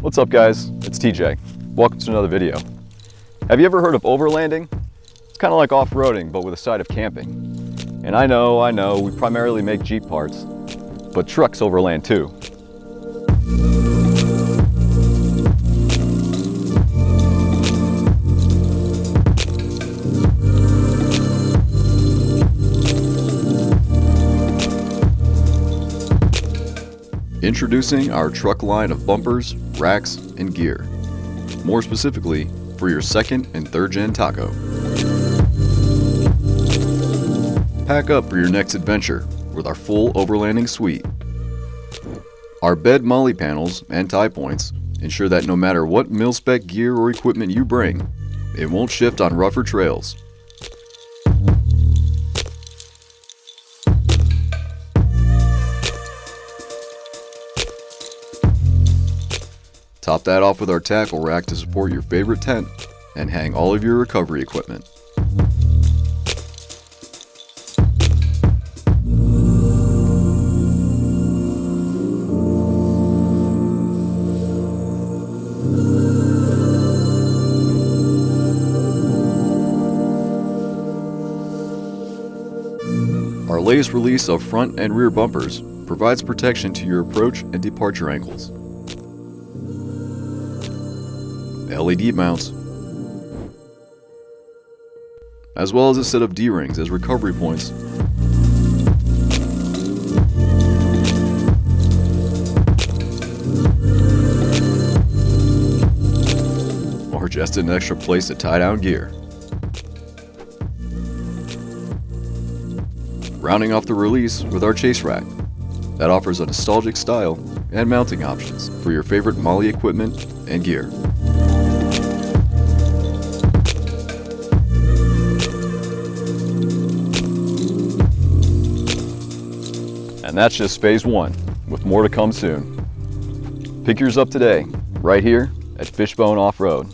What's up guys, it's TJ. Welcome to another video. Have you ever heard of overlanding? It's kind of like off-roading, but with a side of camping. And I know, we primarily make Jeep parts, but trucks overland too. Introducing our truck line of bumpers, racks, and gear. More specifically, for your second and third gen taco. Pack up for your next adventure with our full overlanding suite. Our bed molly panels and tie points ensure that no matter what mil-spec gear or equipment you bring, it won't shift on rougher trails. Top that off with our tackle rack to support your favorite tent and hang all of your recovery equipment. Our latest release of front and rear bumpers provides protection to your approach and departure angles. LED mounts, as well as a set of D-rings as recovery points. Or just an extra place to tie down gear. Rounding off the release with our chase rack that offers a nostalgic style and mounting options for your favorite molly equipment and gear. And that's just phase one, with more to come soon. Pick yours up today, right here at Fishbone Off-Road.